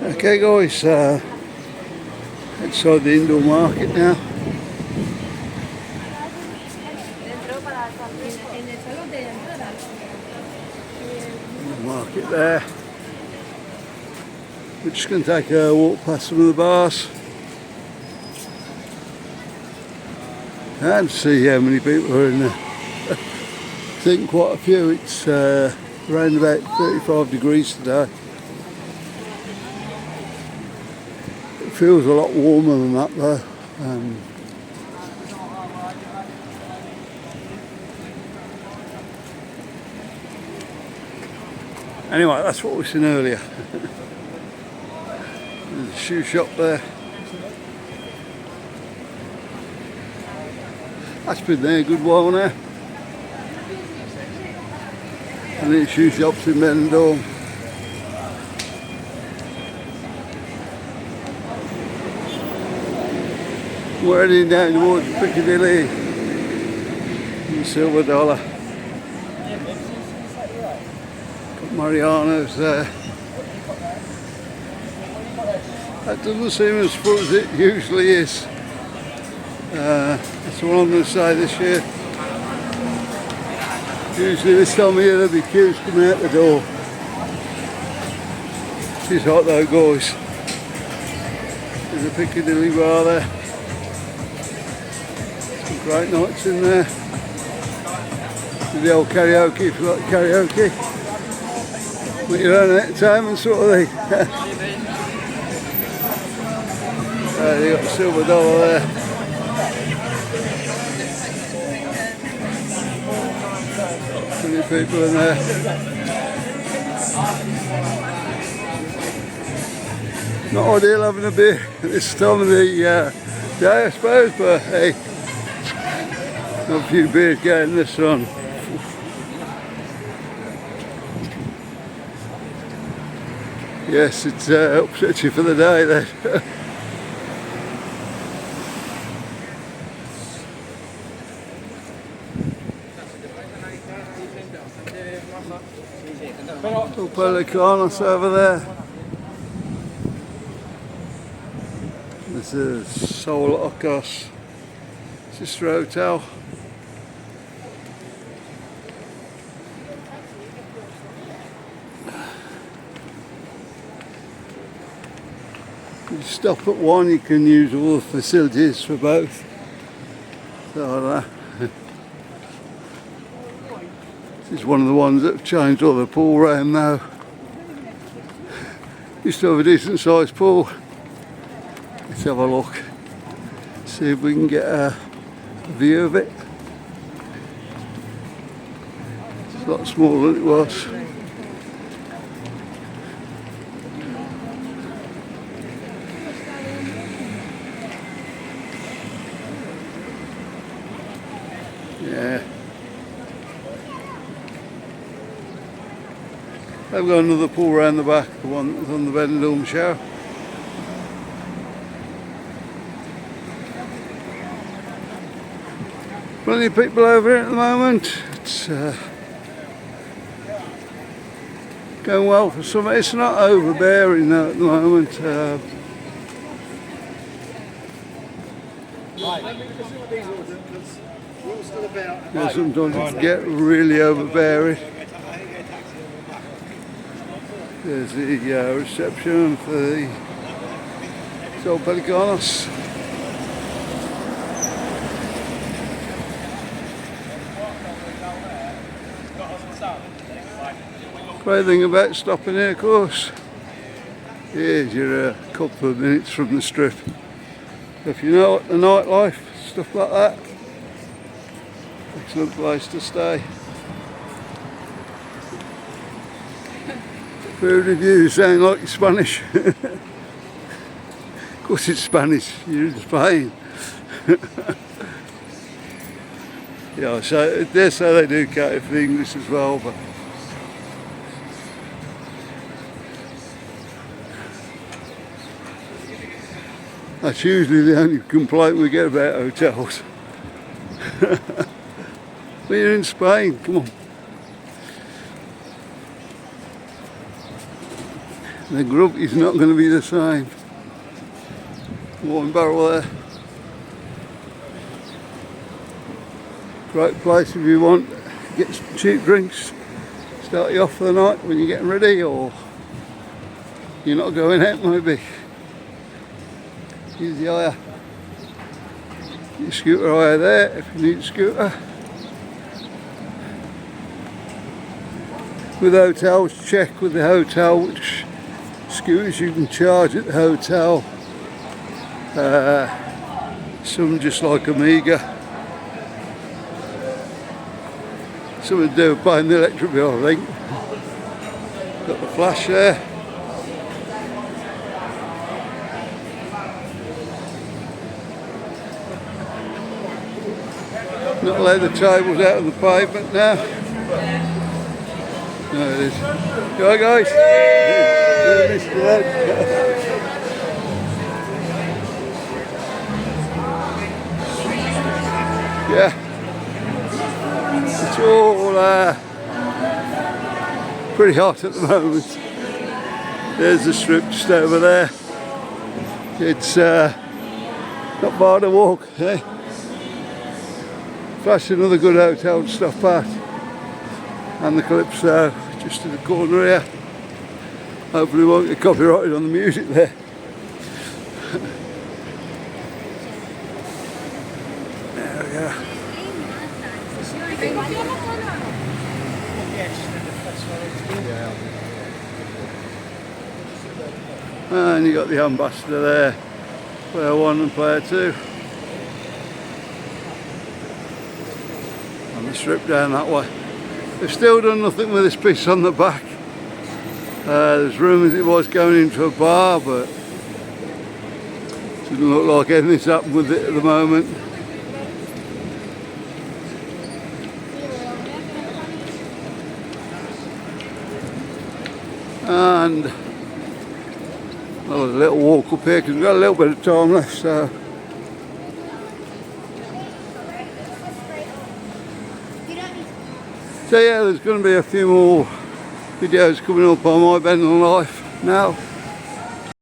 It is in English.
Okay guys, outside the indoor market now. The market there. We're just going to take a walk past some of the bars and see how many people are in there. I think quite a few. It's around about 35 degrees today. It feels a lot warmer than that though. Anyway, that's what we seen earlier. There's a shoe shop there. That's been there a good while now. And there's shoe shops in Benidorm. We're heading down towards Piccadilly and Silver Dollar. Got Mariano's there. That doesn't seem as full as it usually is. That's what I'm going to say this year. Usually this time of year there'll be queues coming out the door. She's hot though guys. There's a Piccadilly Bar there. Some great nights in there. With the old karaoke if you like karaoke. With your own entertainment sort of thing. They got the Silver Dollar there. Plenty of people in there. Not ideal having a beer at this time of the day I suppose, but hey, got a few beers getting in the sun. Yes, it's upsets you for the day then. Pelicanos over there. This is Sol Ocos Sister Hotel. You stop at one, you can use all the facilities for both. So this is one of the ones that have changed all the pool round now. Used to have a decent sized pool. Let's have a look. See if we can get a view of it. It's a lot smaller than it was. Yeah. They've got another pool around the back, the one that's on the Benidorm show. Plenty of people over here at the moment. It's going well for some. It's not overbearing though at the moment. Yeah, sometimes it can get really overbearing. There's the reception for the Sol Pelicanos. Great thing about stopping here, of course, is you're a couple of minutes from the strip. If you know the nightlife, stuff like that, excellent place to stay. Food reviews sound like Spanish. Of course it's Spanish, you're in Spain. Yeah, so I dare say they do cater for English as well, but that's usually the only complaint we get about hotels. But you're in Spain, come on. The grub is not going to be the same. One barrel there. Great place if you want to get some cheap drinks. Start you off for the night when you're getting ready, or you're not going out maybe. Use the hire. Your scooter hire there if you need a scooter. With hotels, check with the hotel which scooters you can charge at the hotel. Some just like Amiga. Some to do with paying the electric bill, I think. Got the flash there. Not allowed the tables out of the pavement now. No, it is. Go on, guys. Yeah. It's all pretty hot at the moment. There's the strip just over there. It's not far to walk, eh? Flash another good hotel to stop at. And the Calypso just in the corner here. Hopefully we won't get copyrighted on the music there. There we go. And you got the ambassador there, player 1 and player 2. And the strip down that way. They've still done nothing with this piece on the back. There's rumours it was going into a bar, but it doesn't look like anything's happened with it at the moment. And there's a little walk up here because we've got a little bit of time left, so. So yeah, there's going to be a few more videos coming up on my Benidorm life now.